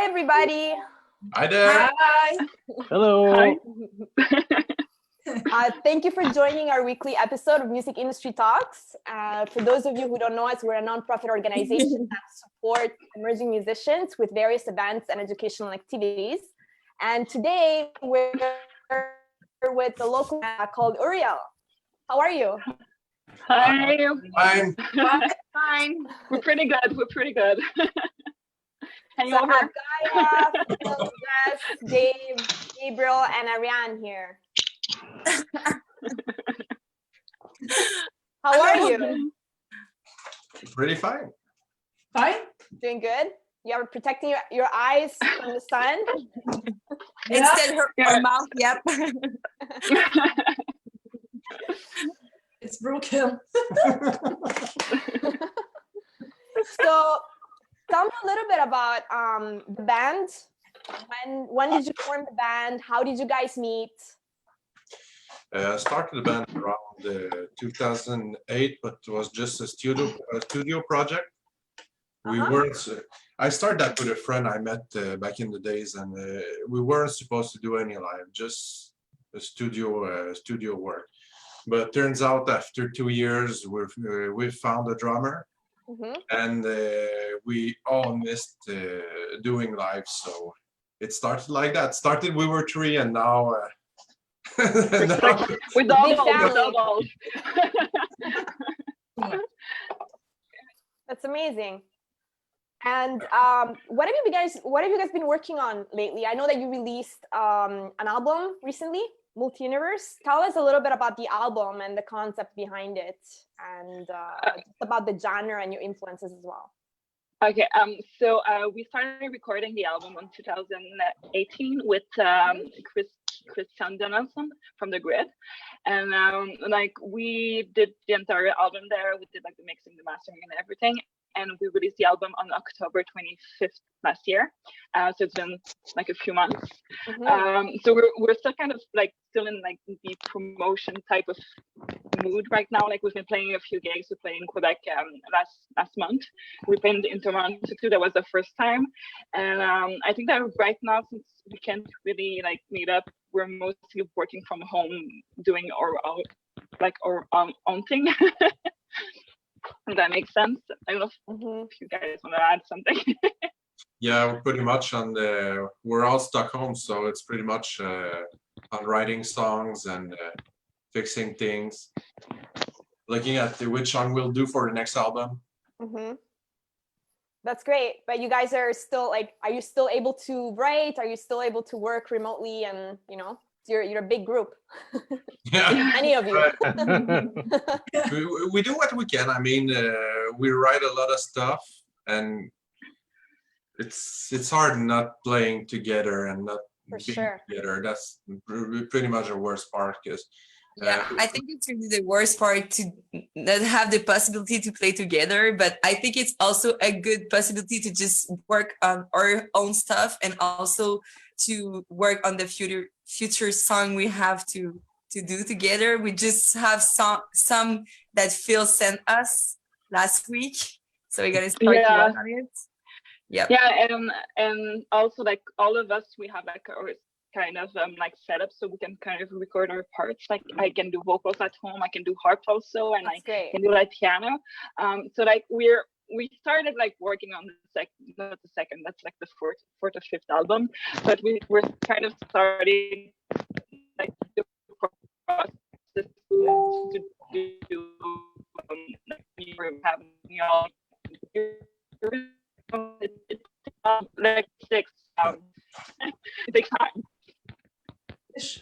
everybody. Hi there. Hi. Hello. Hi. Thank you for joining our weekly episode of Music Industry Talks. For those of you who don't know us, we're a nonprofit organization that supports emerging musicians with various events and educational activities. And today we're with the local band called Uriel. How are you? Hi. Fine. Fine. We're pretty good. Hang So I over. have Gaia, Phil, Jess, Dave, Gabriel, and Ariane here. How are you? Pretty fine. Fine. Doing good? You are protecting your eyes from the sun? Instead, her mouth, yep. It's broken. So tell me a little bit about the band. When did you form the band? How did you guys meet? I started the band around 2008, but it was just a studio project. We weren't. I started that with a friend I met back in the days, and we weren't supposed to do any live, just a studio work. But turns out after 2 years, we found a drummer, and we all missed doing live. So it started like that. Started we were three, and now. We doubled. That's amazing. And what have you guys been working on lately? I know that you released an album recently, Multiverse. Tell us a little bit about the album and the concept behind it, and just about the genre and your influences as well. Okay, so we started recording the album in 2018 with Chris Donaldson from The Grid, and like we did the entire album there. We did like the mixing, the mastering, and everything. And we released the album on October 25th last year. So it's been like a few months. So we're still kind of like still in like the promotion type of mood right now. Like we've been playing a few gigs. We played in Quebec last month. We played in Toronto too. That was the first time. And I think that right now, since we can't really like meet up, we're mostly working from home, doing our own thing. If that makes sense. I don't know if you guys want to add something. Yeah, we're pretty much we're all Stockholm, so it's pretty much on writing songs and fixing things, looking at which song we'll do for the next album. That's great. But you guys are still like, are you still able to write? Are you still able to work remotely? And you're a big group. Yeah. Many of you. we do what we can. I mean, we write a lot of stuff, and it's hard not playing together and not being together. That's pretty much the worst part, because I think it's really the worst part to not have the possibility to play together, but I think it's also a good possibility to just work on our own stuff and also to work on the future song we have to do together. We just have some that Phil sent us last week, so we're gonna start to work on it. Yeah, and also like all of us, we have like our kind of like setup, so we can kind of record our parts. Like I can do vocals at home, I can do harp also, and I can do like piano. So like we started like working on not the second, that's like the fourth or fifth album, but we're kind of starting like the process to do we're having all like it takes time.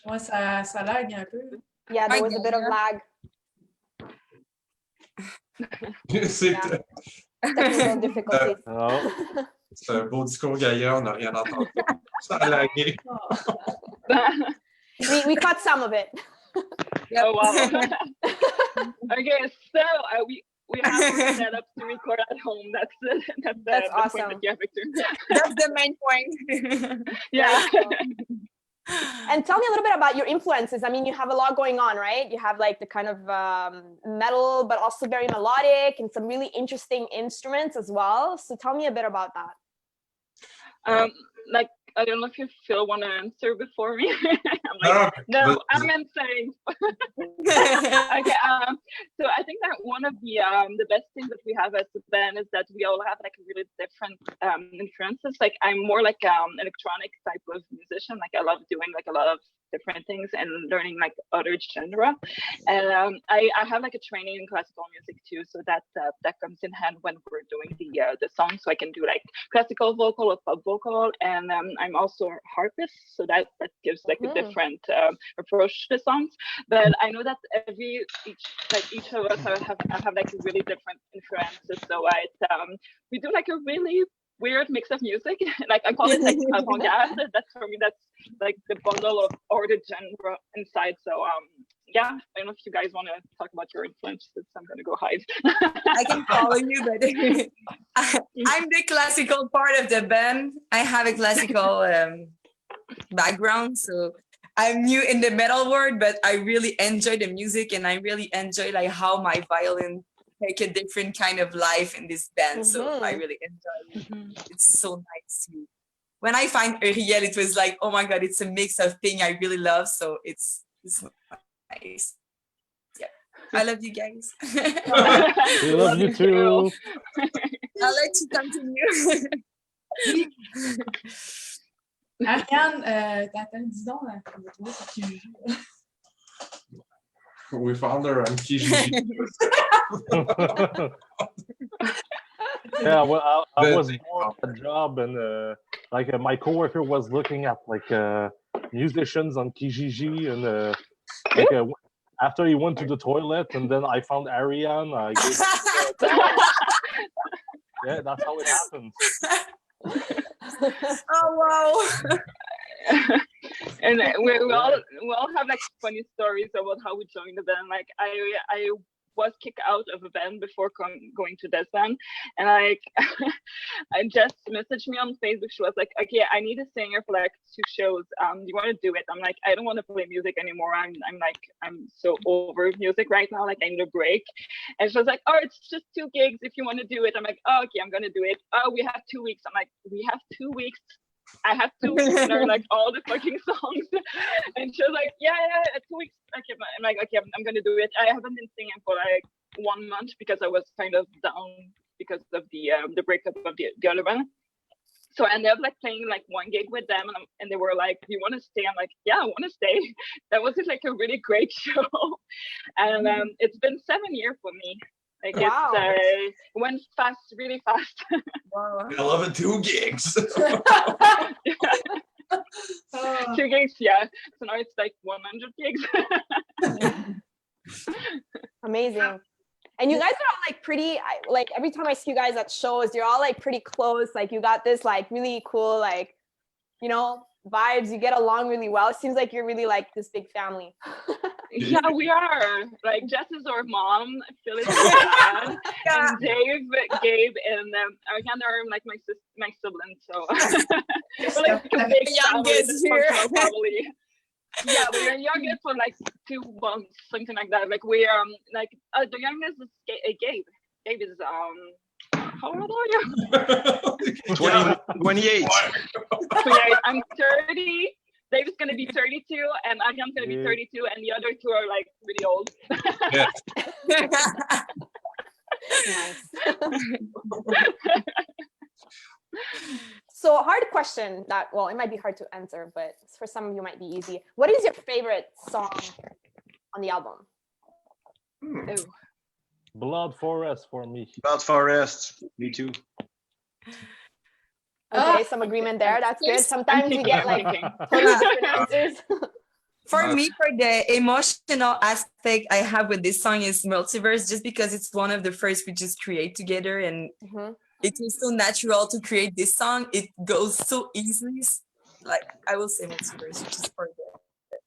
Moi, ça lag un peu. Yeah, there was a bit of lag. Technical difficulties. C'est un beau discours, Gaïa, on n'a rien entendu. Ça a lagué. We caught some of it. Oh wow. Okay, so we have our setup to record at home. That's awesome. The point that you have to. That's the main point. Yeah. And tell me a little bit about your influences. I mean, you have a lot going on, right? You have like the kind of metal, but also very melodic and some really interesting instruments as well. So tell me a bit about that. like, I don't know if you Phil want to answer before me. I'm like, no, I'm insane. Okay, so I think that one of the best things that we have as a band is that we all have like really different influences. Like I'm more like electronic type of musician. Like I love doing like a lot of different things and learning like other genre. And I have like a training in classical music too, so that comes in hand when we're doing the song. So I can do like classical vocal or pop vocal, and I'm also a harpist, so that gives like a different approach to the songs. But I know that each of us have like really different influences. So we do like a really weird mix of music. Like I call it like avant-garde. That's for me. That's like the bundle of all the genre inside. So yeah, I don't know if you guys want to talk about your influences. I'm gonna go hide. I can follow you, but I'm the classical part of the band. I have a classical background, so I'm new in the metal world, but I really enjoy the music, and I really enjoy like how my violin take a different kind of life in this band. So I really enjoy it. It's so nice. When I find Uriel, it was like, oh my God, it's a mix of things I really love. So it's nice. Yeah. I love you guys. We love you too. I'll let you continue. Ariane, t'attends, dis donc, on va trouver sur qui joue. We found her on Kijiji. Yeah, well, I was on a job, and like my coworker was looking at like musicians on Kijiji, and like after he went to the toilet, and then I found Ariane. I gave yeah, that's how it happens. Oh wow. And we all have like funny stories about how we joined the band. Like I was kicked out of a band before going to this band, and I just messaged me on Facebook. She was like, okay, I need a singer for like 2 shows. Do you want to do it? I'm like, I don't want to play music anymore. I'm so over music right now. Like I need a break. And she was like, oh, it's just 2 gigs if you want to do it. I'm like, oh, okay, I'm gonna do it. Oh, we have 2 weeks. I'm like, we have 2 weeks. I have to learn like all the fucking songs. And she was like, yeah, 2 weeks. Okay, I'm like, okay, I'm gonna do it. I haven't been singing for like 1 month because I was kind of down because of the breakup of the other band. So I ended up like playing like 1 gig with them, and they were like, do you want to stay? I'm like, yeah, I want to stay. That was like a really great show. And it's been 7 years for me. Like wow. It went fast, really fast. Wow. 2 gigs. 2 gigs, yeah. So now it's like 100 gigs. Amazing. And you guys are all like pretty, like every time I see you guys at shows, you're all like pretty close. Like you got this like really cool, like, you know, vibes. You get along really well. It seems like you're really like this big family. Yeah, we are. Like Jess is our mom, Phil is our dad, and Dave, Gabe, and Ariane are like my siblings. So we're like a big youngest here. Probably. Yeah, we're youngest for like 2 months, something like that. Like we like the youngest is Gabe. Gabe is how old are you? 28. I'm 30. Dave's gonna be 32, and Ariane's gonna be 32, and the other 2 are like really old. So hard question that, well, it might be hard to answer, but for some of you might be easy. What is your favorite song on the album? Blood Forest for me. Blood Forest, me too. Okay, some agreement there. That's good. Sometimes you get like totally different answers. For me, for the emotional aspect I have with this song is Multiverse, just because it's one of the first we just create together, and it is so natural to create this song. It goes so easily. Like I will say Multiverse, which is for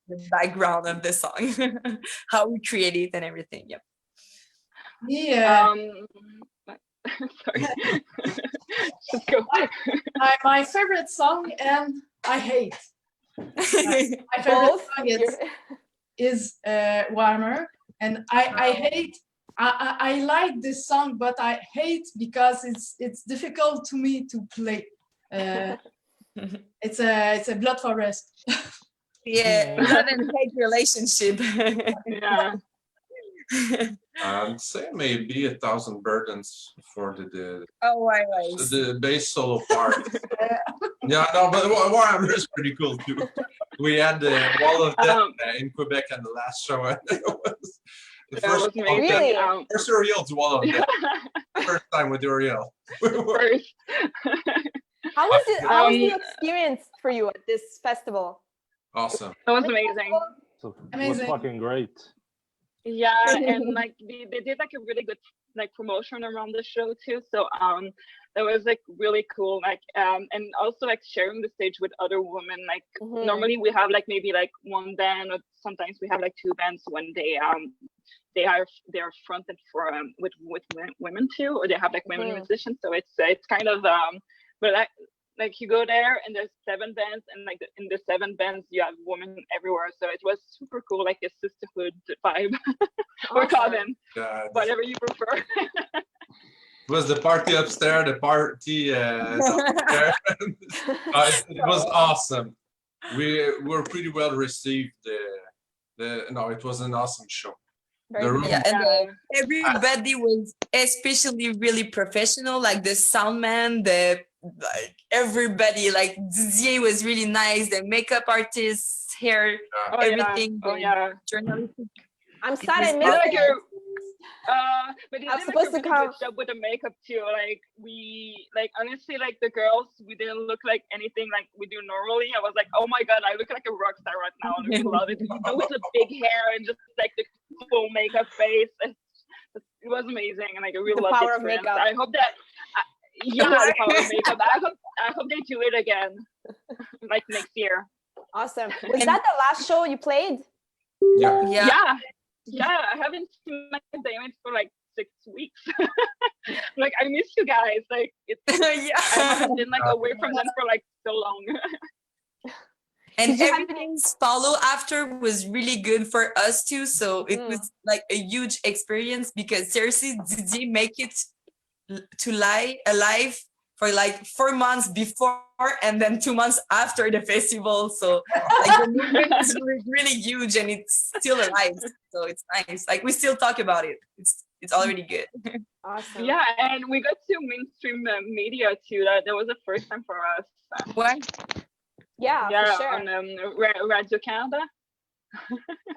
the background of the song, how we create it and everything. Yep. Yeah. Sorry. Let's go. My favorite song, and I hate. My favorite song is Warmer, and I hate. I like this song, but I hate because it's difficult to me to play. It's a blood forest. Yeah, love and hate relationship. Yeah. I'd say maybe 1,000 burdens for Oh, right. the bass solo part. Yeah, no, but Warhammer is pretty cool too. We had the Wall of Death in Quebec at the last show, and it was the first Really? first Uriel's Wall of Death. First time with Uriel. First. How was it? How was the experience for you at this festival? Awesome. It was amazing. So it was Amazing. fucking great. Yeah, and like they did like a really good like promotion around the show too. So that was like really cool. Like and also like sharing the stage with other women. Like normally we have like maybe like one band, or sometimes we have like two bands when they are fronted for with women too, or they have like women musicians. So it's kind of but like you go there and there's 7 bands, and like in the 7 bands you have women everywhere. So it was super cool, like a sisterhood vibe. Or coven, whatever you prefer. It was the party upstairs, the party downstairs. It was awesome. We were pretty well received. It was an awesome show. Everybody was especially really professional, like the sound man, everybody, like Didier was really nice, the makeup artists, hair, everything. Journalistic. I'm sad I missed it. But they I'm did supposed like a to really come. good job with the makeup too. Like we, like honestly, like the girls, we didn't look like anything like we do normally. I was like, oh my god, I look like a rock star right now. And I love it. With the big hair and just like the full makeup face. It was amazing, and like I really loved the power of experience. makeup. I hope that. The power of makeup. I hope they do it again, like next year. Awesome. Was that the last show you played? Yeah, I haven't seen my band for like 6 weeks. Like I miss you guys. Like I haven't been like away from them for like so long. And everything's follow after was really good for us too. So it was like a huge experience, because seriously, Didier make it to lie alive for like 4 months before and then 2 months after the festival. So like the movement is really huge, and it's still alive. So it's nice. Like we still talk about it. It's already good. Awesome. Yeah, and we got to mainstream media too. That was the first time for us. What? Yeah, for sure. On Radio Canada.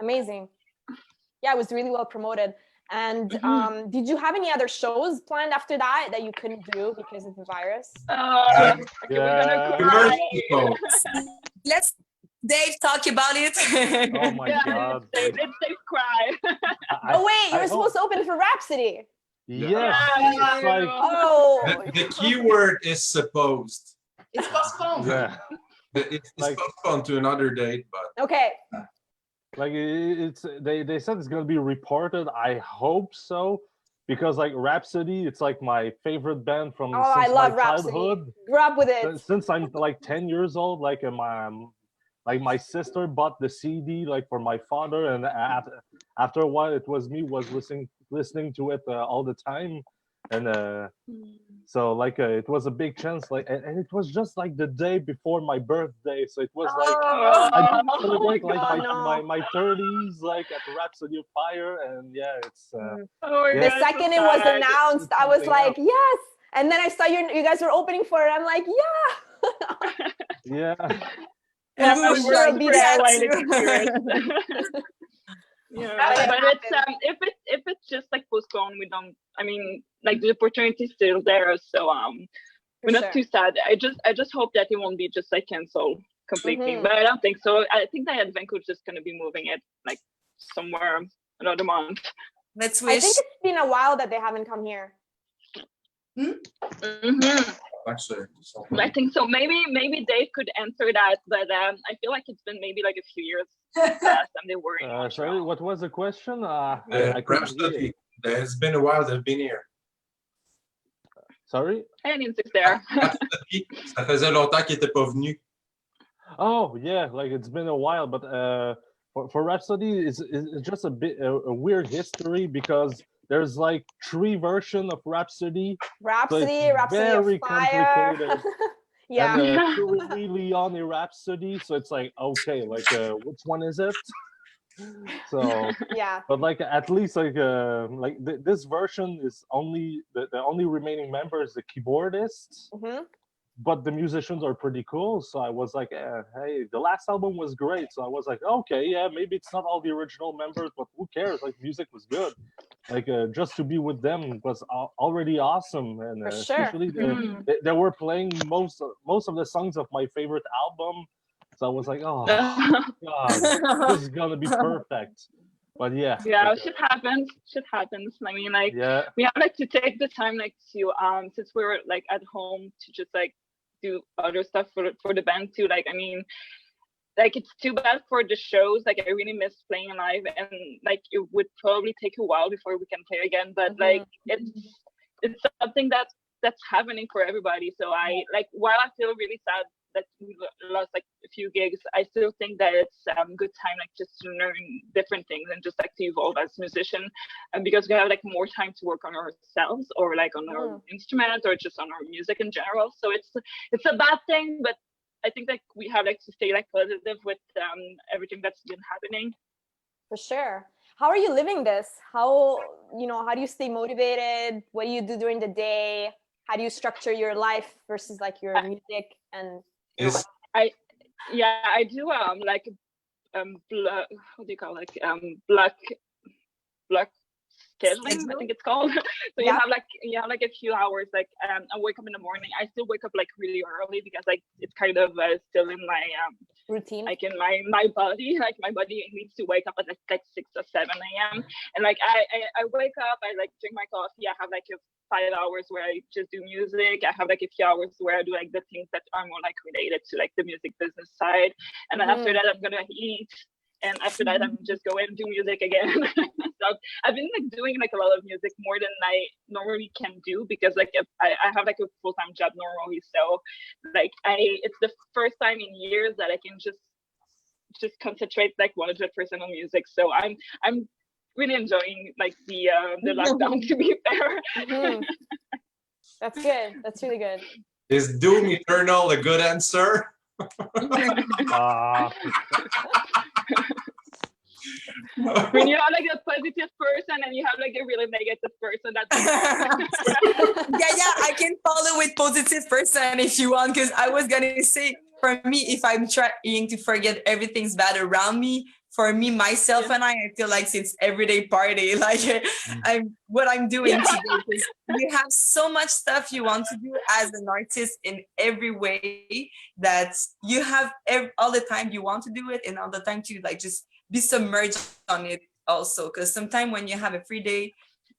Amazing. Yeah, it was really well promoted. And did you have any other shows planned after that you couldn't do because of the virus? Okay, we're gonna cry. Let's Dave talk about it. Oh my god. Let's Dave cry. Oh wait, you were supposed to open for Rhapsody. Yes. Yeah. Like, the key word is supposed. It's postponed. yeah. It's postponed to another date, but Okay. Like they said it's gonna be reported. I hope so, because like Rhapsody, it's like my favorite band from since I love my Rhapsody. childhood. Grew up with it. Since I'm like 10 years old, like my sister bought the CD like for my father, and after a while it was me was listening to it all the time, and so like it was a big chance, like and it was just like the day before my birthday, so it was like I did celebrate like my 30s like at Rhapsody of Fire, and yeah, it's the second it was announced, I was like, yes, and then I saw you guys were opening for it. I'm like, yeah. And we I'm sure it'll be that too. Yeah, but it's if it's just like postponed, we don't. I mean, like the opportunity is still there, so we're not too sad. I just hope that it won't be just like canceled completely, but I don't think so. I think that Vancouver's just gonna be moving it like somewhere another month. Let's wish. I think it's been a while that they haven't come here. actually, I think so. Maybe Dave could answer that, but I feel like it's been maybe like a few years last time they were in. Sorry, what was the question? Rhapsody. It's been a while they've been here. Sorry? And it's there. Ça faisait longtemps qu'il était pas venu. Oh yeah, like it's been a while, but for Rhapsody, it's just a bit a weird history, because there's like 3 versions of Rhapsody. Rhapsody, so Rhapsody very of Fire. complicated. Yeah. And really on a Rhapsody, so it's like, okay, like which one is it? So Yeah. but like at least like this version is only the only remaining member is the keyboardist, but the musicians are pretty cool. So I was like, hey, the last album was great. So I was like, okay, yeah, maybe it's not all the original members, but who cares? Like, music was good. Like, just to be with them was already awesome. And For sure. especially they were playing most of the songs of my favorite album. So I was like, oh God, this is gonna be perfect. But yeah. Yeah, like, shit happens. Shit happens. I mean, like, yeah. we have like to take the time, like, to since we're like at home, to just like do other stuff for the band too. Like, I mean, like, it's too bad for the shows. Like, I really miss playing live, and like it would probably take a while before we can play again. But like, it's something that's happening for everybody. So I like, while I feel really sad that we lost like a few gigs, I still think that it's good time, like, just to learn different things and just like to evolve as a musician, and because we have like more time to work on ourselves, or like on our instrument, or just on our music in general. So it's a bad thing, but I think like we have like to stay like positive with everything that's been happening. For sure. How are you living this? How do you stay motivated? What do you do during the day? How do you structure your life versus like your music? And I do like what do you call, like block scheduling, I think it's called. So you have like a few hours, like I wake up in the morning. I still wake up like really early because like it's kind of still in my routine, like in my body. Like, my body needs to wake up at like 6 or 7 a.m. And like I wake up, I like drink my coffee, I have like 5 hours where I just do music. I have like a few hours where I do like the things that are more like related to like the music business side, and then after that I'm gonna eat, and after that I'm just go and do music again. So I've been like doing like a lot of music, more than I normally can do, because like I have like a full-time job normally. So like it's the first time in years that I can just concentrate like 100% on music. So I'm really enjoying like the lockdown, to be fair. That's good. That's really good. Is Doom Eternal a good answer? When you have like a positive person and you have like a really negative person, that's yeah, I can follow with positive person if you want, because I was gonna say, for me, if I'm trying to forget everything's bad around me, for me, myself, and I feel like it's everyday party. Like what I'm doing today, because you have so much stuff you want to do as an artist in every way, that you have all the time you want to do it, and all the time to like just be submerged on it also. Because sometimes when you have a free day,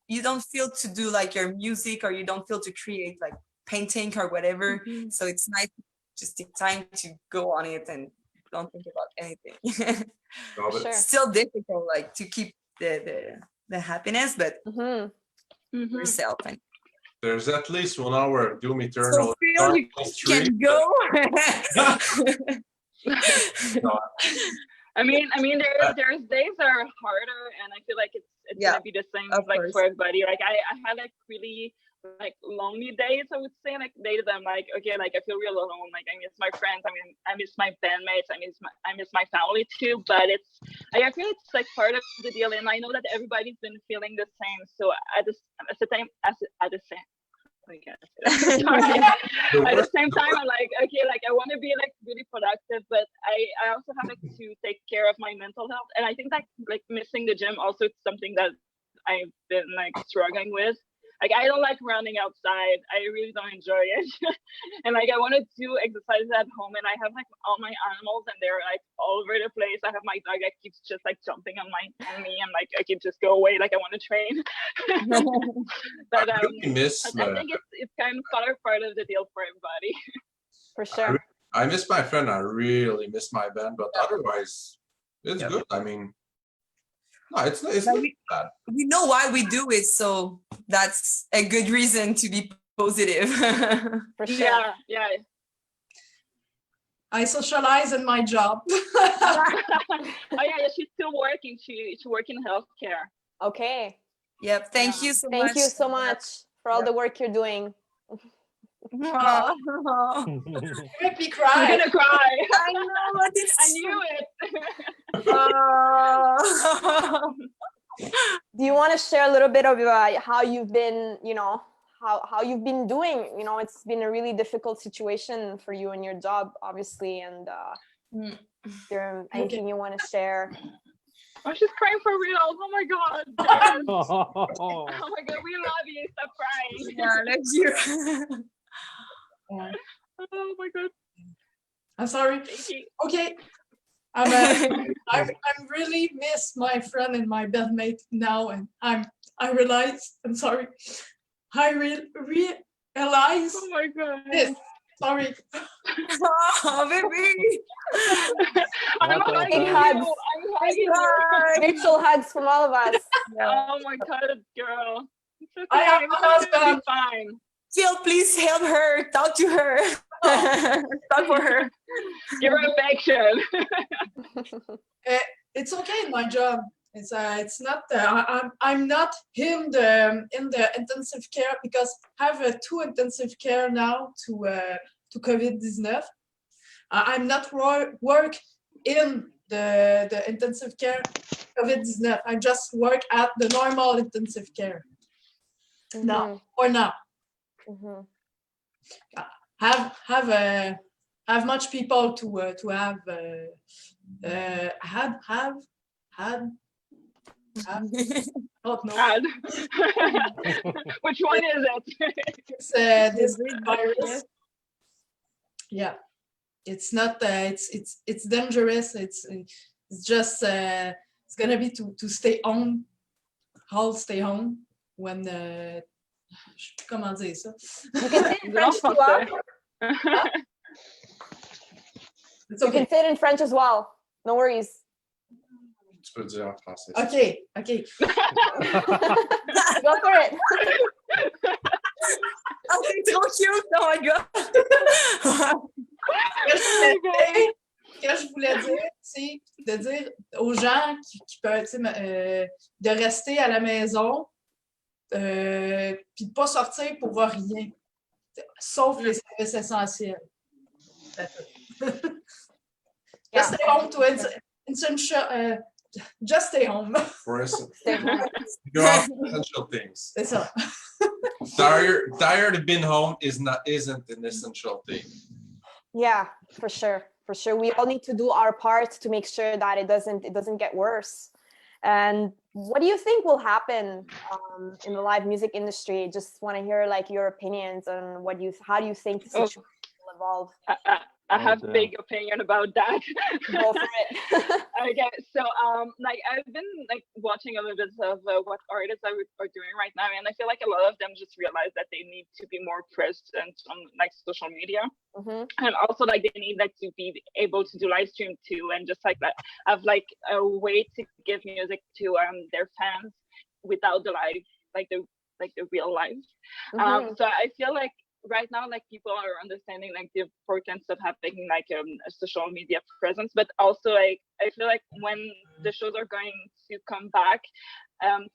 you don't feel to do like your music, or you don't feel to create like painting or whatever. So it's nice to just take time to go on it and don't think about anything. Sure. Still difficult, like, to keep the happiness, but yourself. And there's at least 1 hour of Doom Eternal. So Phil, you can go. I mean, there's days that are harder, and I feel like it's gonna be the same like for everybody. Like I had like really like lonely days, I would say, like days that I'm like, okay, like I feel real alone. Like I miss my friends. I mean, I miss my bandmates. I miss my family too. But I feel it's like part of the deal, and I know that everybody's been feeling the same. So at the same time, I'm like, okay, like I want to be like really productive, but I also have like to take care of my mental health. And I think that like missing the gym also is something that I've been like struggling with. Like I don't like running outside. I really don't enjoy it. And like I want to do exercises at home, and I have like all my animals, and they're like all over the place. I have my dog that keeps just like jumping on me, and like I can just go away. Like I want to train. But I think it's kind of part of the deal for everybody. For sure. I miss my friend. I really miss my band, but otherwise, it's good. I mean. No, it's not bad. We know why we do it, so that's a good reason to be positive. For sure. Yeah. I socialize in my job. She's still working. She's working in healthcare. Okay. Yep. Thank you so much. Thank you so much for all the work you're doing. Oh. Make me I'm cry. gonna cry. I know, but it's I knew it. Oh. Do you want to share a little bit of how you've been, how you've been doing? It's been a really difficult situation for you and your job, obviously. And is there anything you want to share? Oh, she's crying for real. Oh my god. Yes. Oh my god, we love you. Stop crying. Yeah, let's hear. Oh my god. I'm sorry. Thank you. Okay. I'm really miss my friend and my bedmate now, and I realize, I'm sorry. I realize Oh my god. this. Sorry. Oh, baby. I'm What hugging you. hugs. I'm hugging you. Virtual hugs from all of us. Oh my god, girl. It's okay. I have a It's gonna be husband. fine. Phil, please help her. Talk to her. Talk for her. Give her affection. It's okay in my job. It's not. I'm not in the intensive care because I have 2 intensive care now to COVID-19. I'm not work in the intensive care COVID-19. I just work at the normal intensive care. No, or now. Have much people to have oh no. God. Which one is it? It's this virus. Yeah, it's not. It's dangerous. It's just. It's gonna be to stay home. All stay home when. Comment dire ça? You can say it in French too, huh? It's You okay. can say it in French as well. No worries. Tu peux dire en français. Okay. Okay. Go for it. Oh, c'est trop cute. Oh my god. Ce que je voulais dire, c'est de dire aux gens qui peuvent, de rester à la maison, puis de pas sortir pour voir rien, sauf les services essentiels. Just stay home to just stay home. For instance, Stay home. go off essential things. C'est ça. Tired of being home isn't an essential thing. Yeah, for sure. For sure. We all need to do our part to make sure that it doesn't get worse. And what do you think will happen in the live music industry? Just want to hear your opinions on how do you think the situation will evolve? I have big opinion about that. Go for it. Okay, so I've been watching a little bit of what artists are doing right now, and I feel like a lot of them just realize that they need to be more present on social media, and also they need to be able to do live stream too, and just have a way to give music to their fans without the live, the real life. So I feel like right now people are understanding the importance of having a social media presence, but also I feel like when the shows are going to come back,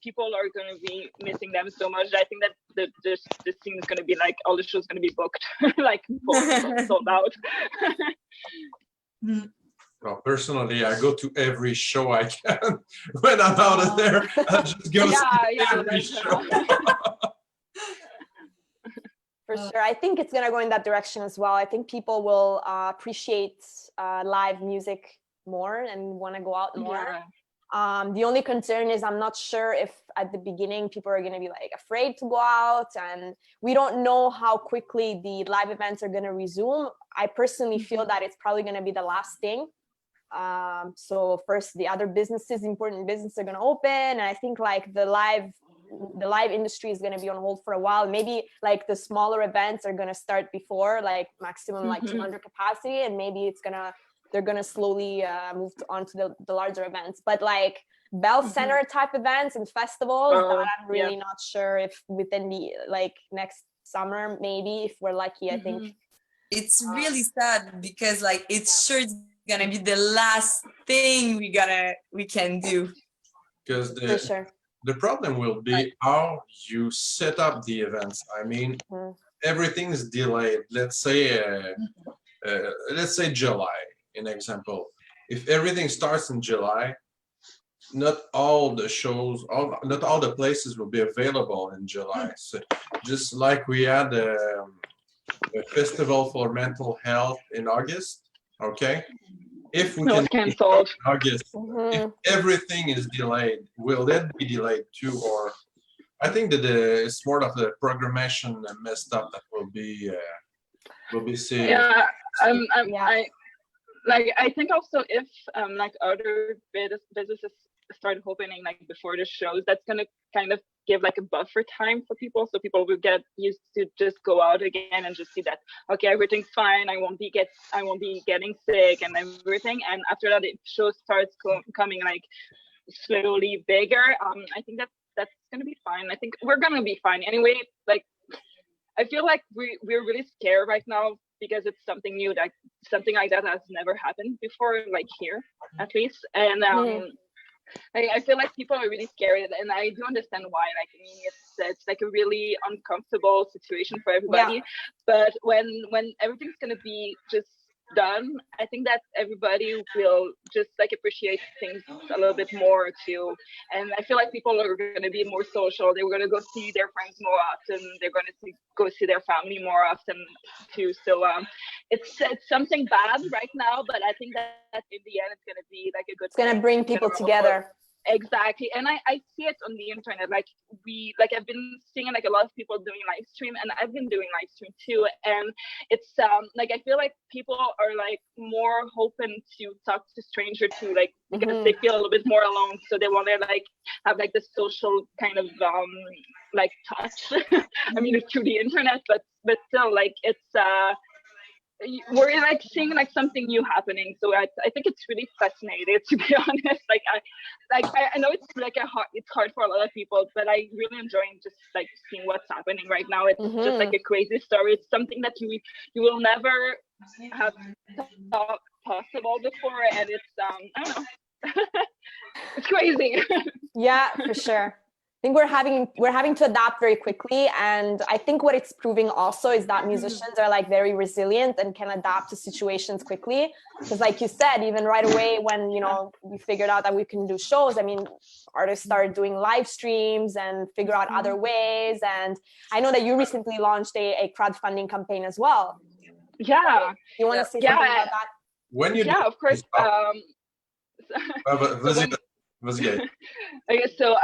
people are going to be missing them so much. I think that the scene is going to be all the shows going to be booked sold out. Well, personally, I go to every show I can. When I'm out of there, I just go to every show. For sure. I think it's going to go in that direction as well. I think people will appreciate live music more and want to go out more. Yeah. The only concern is I'm not sure if at the beginning people are going to be afraid to go out, and we don't know how quickly the live events are going to resume. I personally feel that it's probably going to be the last thing. So first, the other important businesses are going to open, and I think the live industry is going to be on hold for a while. Maybe the smaller events are going to start before maximum 200 capacity, and maybe they're going to slowly move on to the larger events. But Bell Center type events and festivals, that I'm really not sure if within the next summer, maybe if we're lucky. I think it's really sad because it's sure it's gonna be the last thing we can do. Because for sure. The problem will be how you set up the events. I mean, everything is delayed, let's say July, an example. If everything starts in July, not all the shows, not all the places will be available in July. So just like we had a festival for mental health in August, okay? If we can cancelled in August, if everything is delayed, will it be delayed too? Or I think that it's more of the programmation messed up that will be seen. Yeah, I think also if like other businesses start opening like before the shows, that's gonna kind of give like a buffer time for people, so people will get used to just go out again and just see that okay, everything's fine. I won't be getting sick and everything. And after that, if show starts coming like slowly bigger, I think that's gonna be fine. I think we're gonna be fine anyway. Like I feel like we're really scared right now because it's something new, like something like that has never happened before, like here at least. And I feel like people are really scared, and I do understand why. Like I mean, it's like a really uncomfortable situation for everybody. But when everything's gonna be just done, I think that everybody will just like appreciate things a little bit more too. And I feel like people are going to be more social. They're going to go see their friends more often. They're going to go see their family more often too. So it's something bad right now, but I think that in the end it's going to be like a good. It's going to bring people together. Exactly. And I see it on the internet. Like I've been seeing like a lot of people doing live stream, and I've been doing live stream too. And it's like I feel like people are like more open to talk to strangers too, like because they feel a little bit more alone. So they want to like have like the social kind of like touch. I mean, it's through the internet, but still like it's we're like seeing like something new happening. So I think it's really fascinating, to be honest. I know it's like it's hard for a lot of people, but I really enjoying just like seeing what's happening right now. It's just like a crazy story. It's something that you will never have thought possible before, and it's I don't know. It's crazy. Yeah, for sure. I think we're having to adapt very quickly, and I think what it's proving also is that musicians are like very resilient and can adapt to situations quickly. Because like you said, even right away when we figured out that we can do shows, I mean, artists started doing live streams and figure out other ways. And I know that you recently launched a crowdfunding campaign as well. Yeah. You want to say something about that? When you of course. Okay, so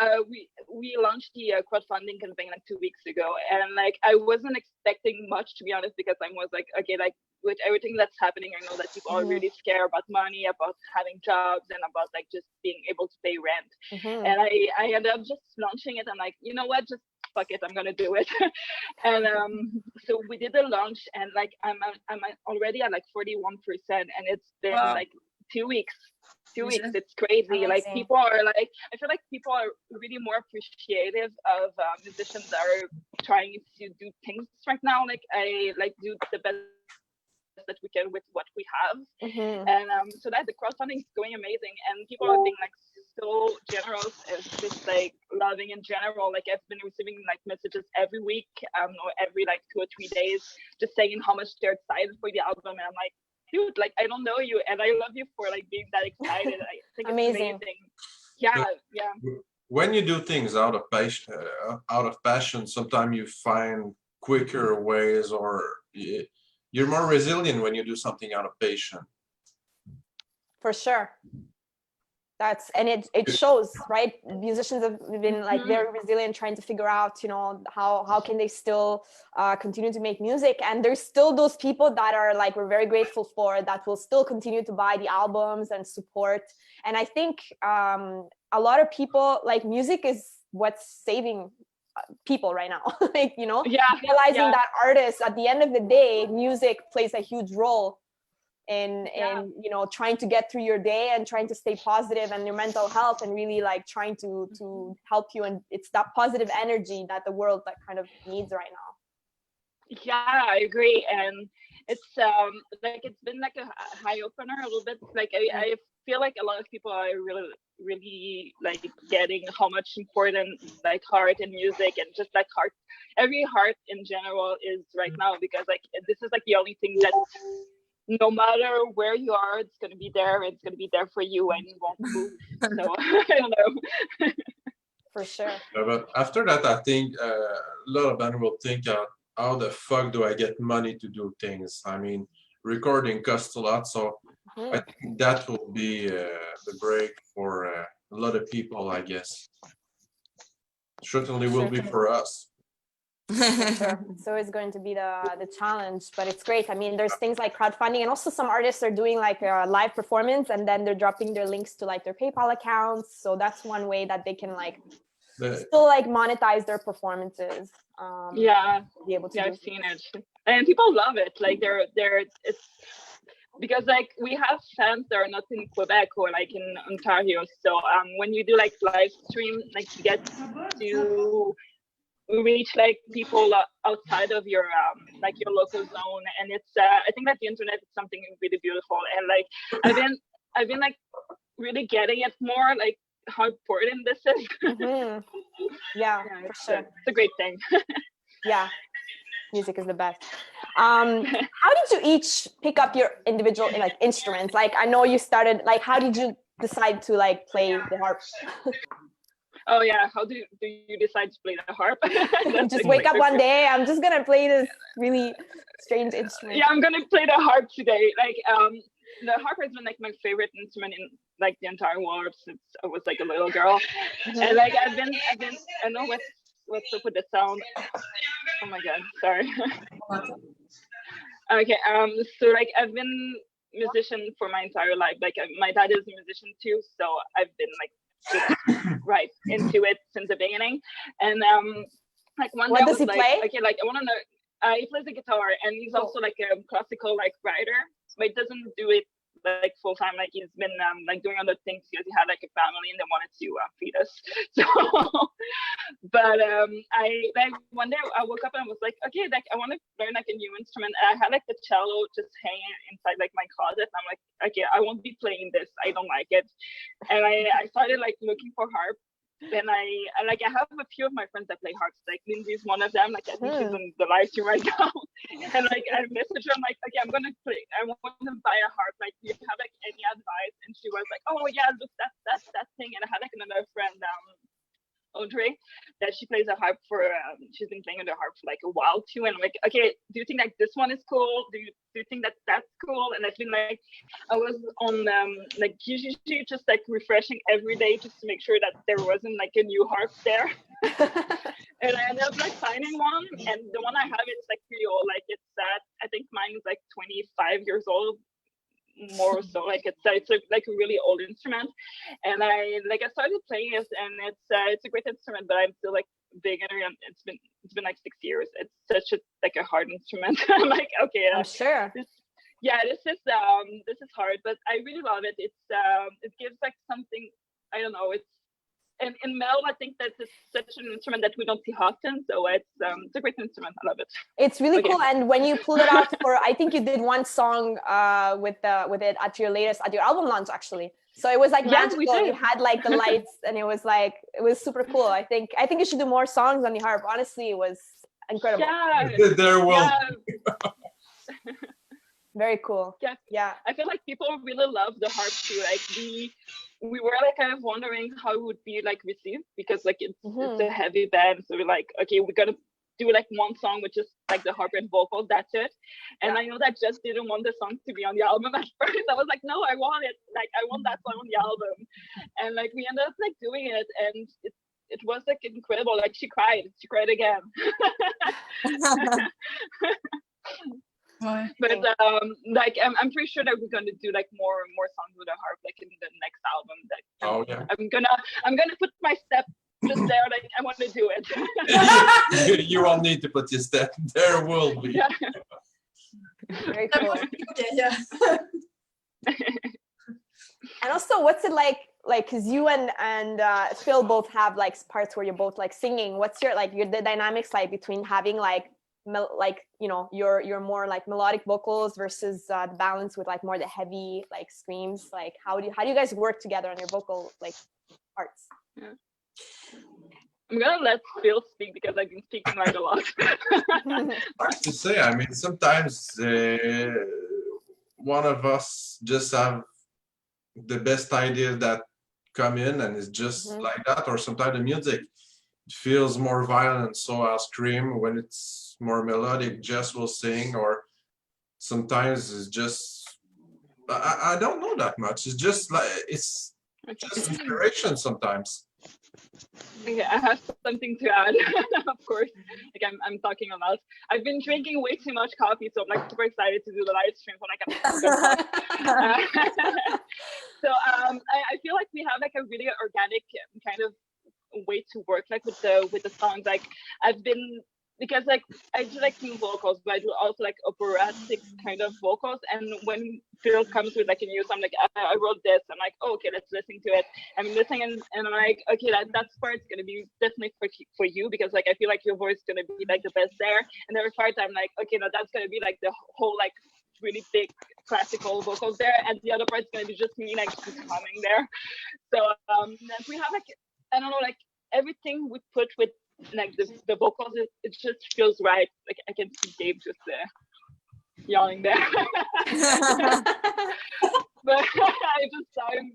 we launched the crowdfunding campaign like 2 weeks ago, and like I wasn't expecting much, to be honest, because I was like, okay, like with everything that's happening, I know that people are really scared about money, about having jobs, and about like just being able to pay rent. And I ended up just launching it. I'm like, you know what, just fuck it, I'm gonna do it. And so we did the launch, and like I'm already at like 41%, and it's been like 2 weeks. 2 weeks. It's crazy. Amazing. Like people are like, I feel like people are really more appreciative of musicians that are trying to do things right now. Like I like do the best that we can with what we have. And so that the crowdfunding is going amazing, and people are being like so generous. It's just like loving in general. Like I've been receiving like messages every week, or every like 2 or 3 days, just saying how much they're excited for the album, and I'm like, dude, like I don't know you, and I love you for like being that excited. I think it's amazing. Yeah. When you do things out of passion, sometimes you find quicker ways, or you're more resilient when you do something out of passion. For sure. And it shows, right? Musicians have been like very resilient, trying to figure out, how can they still continue to make music. And there's still those people that are like, we're very grateful for, that will still continue to buy the albums and support. And I think a lot of people, like, music is what's saving people right now. Like, realizing that artists, at the end of the day, music plays a huge role in trying to get through your day and trying to stay positive, and your mental health, and really like trying to help you. And it's that positive energy that the world that kind of needs right now. Yeah, I agree. And it's like it's been like a high opener a little bit. Like I feel like a lot of people are really like getting how much important like art and music and just like every art in general is right now, because like this is like the only thing that no matter where you are, it's gonna be there. It's gonna be there for you, and you won't move. So I don't know. For sure. Yeah, but after that, I think a lot of bands will think, how the fuck do I get money to do things? I mean, recording costs a lot, so I think that will be the break for a lot of people, I guess. Certainly will be for us. For sure. It's always going to be the challenge, but it's great. I mean, there's things like crowdfunding, and also some artists are doing like a live performance, and then they're dropping their links to like their PayPal accounts. So that's one way that they can like still like monetize their performances. Yeah, be able to I've seen it, and people love it. Like it's because like we have fans that are not in Quebec or like in Ontario. So when you do like live stream, like you get to reach like people outside of your like your local zone, and it's I think that the internet is something really beautiful, and like I've been like really getting it more, like how important this is. Yeah, for sure. It's a great thing. Yeah, music is the best. How did you each pick up your individual like instruments? Like I know you started, like how did you decide to like play the harp? Oh yeah, how do you decide to play the harp? You just wake up one day, I'm just gonna play this really strange instrument. Yeah, I'm gonna play the harp today. Like the harp has been like my favorite instrument in like the entire world since I was like a little girl. And like I've been I know what's up with the sound. Oh my god, sorry. Okay, so like I've been musician for my entire life. Like my dad is a musician too, so I've been like just right into it since the beginning. And like one day I was like, okay, like I want to know. He plays the guitar, and he's also like a classical like writer, but he doesn't do it like full time. Like he's been like doing other things because he had like a family and they wanted to feed us. So, but I like one day I woke up and I was like, okay, like I want to learn like a new instrument. And I had like the cello just hanging inside like my closet. And I'm like, okay, I won't be playing this. I don't like it. And I started like looking for harp. And I have a few of my friends that play harps. Like Lindsay's one of them. Like I think she's on the live stream right now. And like I messaged her. I'm like, okay, I'm gonna play. I want to buy a harp. Like, do you have like any advice? And she was like, oh yeah, look, that's that thing. And I had like another friend, Audrey, that she plays a harp for. She's been playing the harp for like a while too. And I'm like, okay, do you think like this one is cool? Do you think that that's cool? And I've been like, I was on like usually just like refreshing every day just to make sure that there wasn't like a new harp there. And I ended up like finding one, and the one I have is like pretty old. Like it's I think mine is like 25 years old. More so, like it's like a really old instrument, and I started playing it, and it's a great instrument, but I'm still like beginner, and it's been like 6 years. It's such a hard instrument. I'm like, okay, I'm sure. This is hard, but I really love it. It's it gives like something, I don't know. It's in Mel, I think that it's such an instrument that we don't see often. So it's a great instrument. I love it. It's really cool. And when you pulled it out for, I think you did one song with it at your album launch, actually. So it was like magical. You had like the lights, and it was super cool. I think you should do more songs on the harp. Honestly, it was incredible. Yeah. There will. Yeah. Very cool. Yeah. Yeah. I feel like people really love the harp too. Like we were like kind of wondering how it would be like received, because like it's a heavy band. So we're like, okay, we're gonna do like one song with just like the harp and vocals, that's it. And I know that Jess didn't want the song to be on the album at first. I was like, no, I want it. Like I want that song on the album. And like we ended up like doing it, and it was like incredible. Like she cried again. But like I'm pretty sure that we're gonna do like more songs with a harp like in the next album. That I'm gonna put my step just there. Like I want to do it. You won't need to put your step. There will be. Yeah. Very cool. Yeah. And also, what's it like because you and Phil both have like parts where you're both like singing. What's your the dynamics like between having like like, you know, your more like melodic vocals versus the balance with like more the heavy like screams? Like how do you guys work together on your vocal like parts? Yeah. I'm gonna let Phil speak because I've been speaking like a lot. Hard to say. I mean, sometimes one of us just have the best idea that come in and it's just like that, or sometimes the music feels more violent, so I'll scream. When it's more melodic, Jess will sing, or sometimes it's just I don't know that much. It's just like it's just inspiration sometimes. Okay, I have something to add. Of course, like I'm talking a lot. I've been drinking way too much coffee, so I'm like super excited to do the live stream when I can. So I feel like we have like a really organic kind of way to work like with the songs. Like I've been, because like I do like new vocals, but I do also like operatic kind of vocals. And when Phil comes with like a new song, like I wrote this, I'm like, oh, okay, let's listen to it. I'm listening and I'm like, okay, that part's gonna be definitely for you, because like I feel like your voice is gonna be like the best there. And the other part I'm like, okay, no, that's gonna be like the whole like really big classical vocals there, and the other part's gonna be just me like just humming there. So we have like, I don't know, like everything we put with like the vocals, it just feels right. Like I can see Dave just yawning there. But I just sound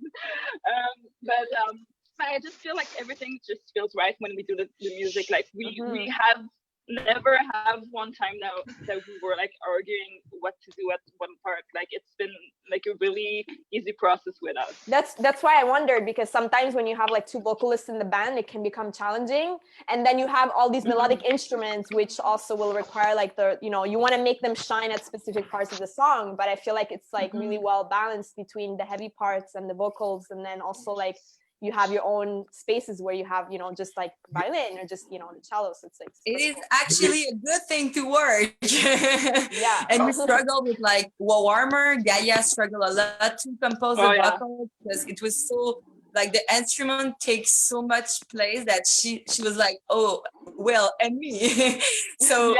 but I just feel like everything just feels right when we do the music. Like we have never have one time now that we were like arguing what to do at one part. Like it's been like a really easy process with us. That's why I wondered, because sometimes when you have like two vocalists in the band, it can become challenging, and then you have all these melodic instruments which also will require like the, you know, you want to make them shine at specific parts of the song, but I feel like it's like really well balanced between the heavy parts and the vocals, and then also like you have your own spaces where you have, you know, just like violin or just, you know, the cello. So it's like it is actually a good thing to work. Yeah. And we struggle with like Warmer. Gaia struggled a lot to compose the vocal because it was so like the instrument takes so much place that she was like, oh well, and me. So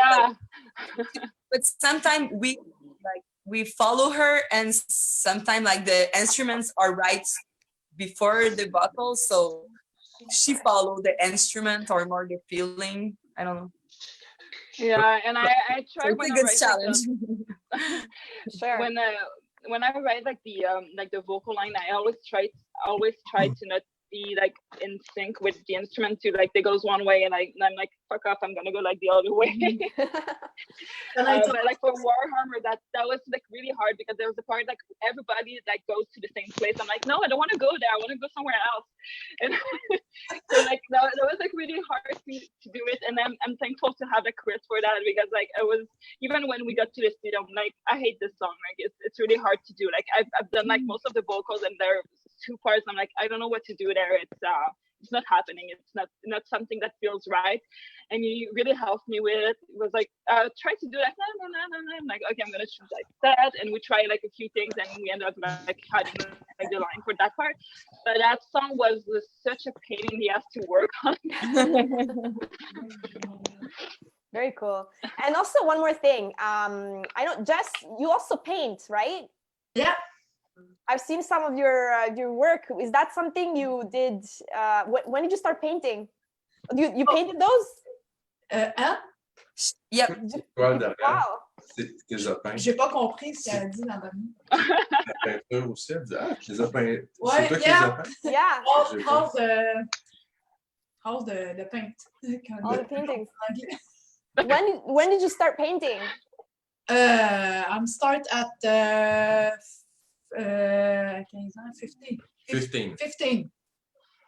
but sometimes we follow her, and sometimes like the instruments are right before the vocal, so she followed the instrument or more the feeling. I don't know. Yeah, and I try so when it's a good I challenge. Sure. When I write like the vocal line, I always try to not be like in sync with the instrument too. Like they goes one way and I'm like, fuck off, I'm gonna go like the other way. But like for Warhammer, that was like really hard, because there was a part like everybody like goes to the same place. I'm like, no, I don't want to go there, I want to go somewhere else. And so like that was like really hard to do it. And I'm thankful to have a Chris for that, because like I was, even when we got to the studio, I'm like, I hate this song, like it's really hard to do. Like I've done like most of the vocals, and there are two parts I'm like, I don't know what to do there. It's not happening. It's not something that feels right. And you really helped me with it. It was like, try to do that. No. I'm like, okay, I'm gonna choose like that. And we try like a few things, and we end up like having like the line for that part. But that song was such a pain in the ass to work on. Very cool. And also one more thing. I know, Jess, you also paint, right? Yeah. I've seen some of your work. Is that something you did? When did you start painting? You painted those? Yep. Wow. J'ai pas compris ce qu'elle a dit dans le La peinture aussi, elle dit, ah, tu les as peints. Ouais, C'est toi qui les as peints? Yeah. House de paint. All the paintings. When did you start painting? I'm start at 15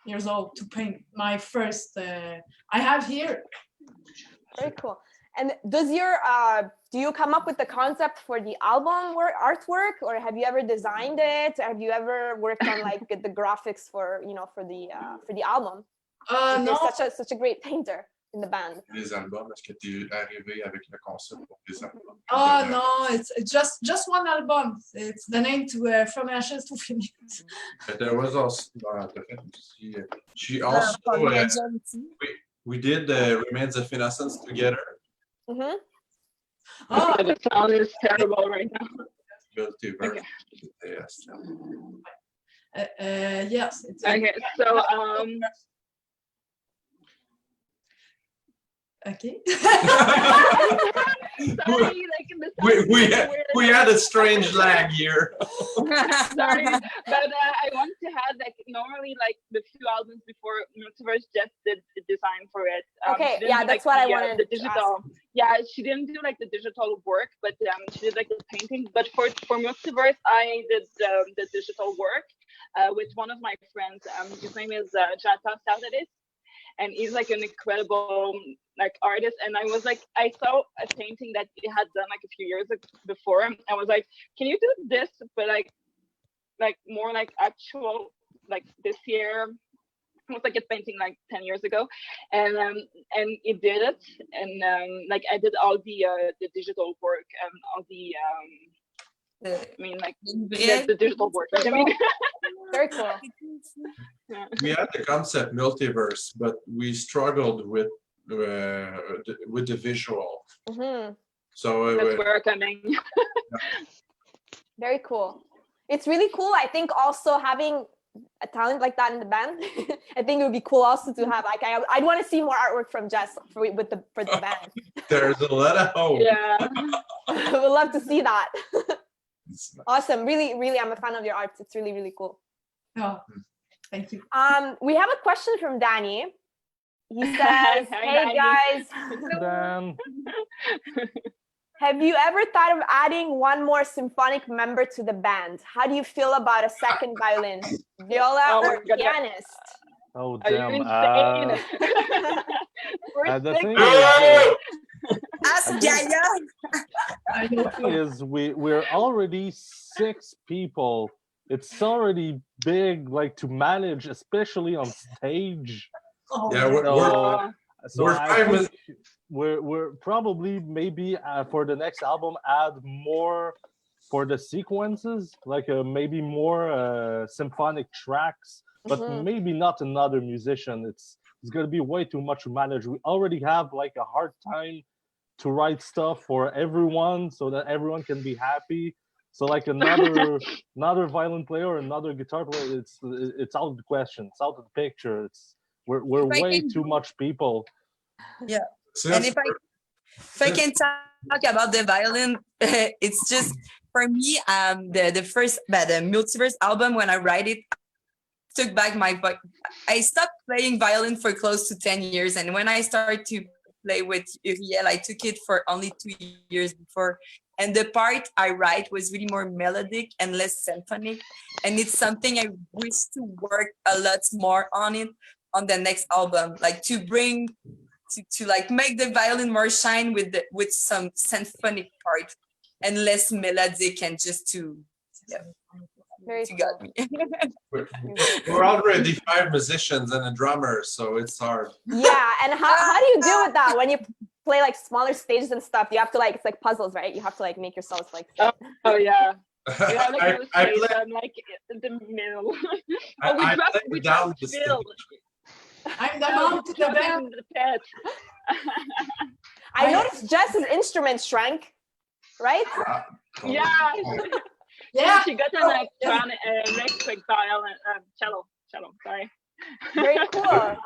years old to paint my first. I have here. Very cool. And does do you come up with the concept for the album artwork, or have you ever designed it? Have you ever worked on like the graphics for the album? No. You're such a great painter in the band. Les albums, est-ce que tu es arrivé avec le concept pour les albums? Oh no, it's just one album. It's the name to From Ashes to Phoenix. There was also she also we did Remains of Innocence together. Oh, the sound is terrible right now. Multiverse. Okay. Yes. yes. It's Okay, so okay. sorry, like the sound we, is had, weird. we had a strange lag here. Sorry, but I want to add like normally like the few albums before Multiverse just did the design for it. Okay, she didn't yeah, do, that's like, what I the, wanted the to digital. Yeah, she didn't do like the digital work, but she did like the painting. But for Multiverse, I did the digital work with one of my friends. His name is Jonathan Saturday. And he's like an incredible like artist. And I was like, I saw a painting that he had done like a few years before. I was like, can you do this, but like more like actual, like this year? It was like a painting like 10 years ago, and he did it, and like I did all the digital work and all the I mean like the digital work. I mean. Very cool. We had the concept multiverse, but we struggled with the visual. Mm-hmm. So that's where coming. Very cool. It's really cool. I think also having a talent like that in the band, I think it would be cool also to have like I'd want to see more artwork from Jess for the band. There's a lot of hope. Yeah. Would love to see that. Awesome. Really, really, I'm a fan of your art. It's really, really cool. Oh, thank you. We have a question from Danny. He says, Hi, hey Danny. guys, Dan. have you ever thought of adding one more symphonic member to the band? How do you feel about a second violin, viola, or pianist? Oh, Are you damn. insane? The We're thing Ask Yaya. is we're already 6 people. It's already big, like to manage, especially on stage. Oh, Yeah, So I we're think we're probably maybe for the next album add more for the sequences, like maybe more symphonic tracks, but maybe not another musician. It's gonna be way too much to manage. We already have like a hard time to write stuff for everyone so that everyone can be happy. So like another violin player or another guitar player, it's out of the question. It's out of the picture. We're way too much people. Yeah. And if I can talk about the violin, it's just for me, the first the Multiverse album, when I write it, I took back I stopped playing violin for close to 10 years. And when I started to play with Uriel, I took it for only 2 years before. And the part I write was really more melodic and less symphonic. And it's something I wish to work a lot more on it on the next album, like to bring to like make the violin more shine with some symphonic part and less melodic and just to Very you got me. we're already 5 musicians and a drummer, so it's hard. Yeah, and how do you deal with that when you play like smaller stages and stuff? You have to like, it's like puzzles, right? You have to like make yourselves like. Oh yeah. Yeah, like I I'm like in the middle. we down the stage. I'm the mom to the band. I noticed Jess's instrument shrank, right? Yeah. Yeah. She got an electric violin, cello. Sorry. Very cool.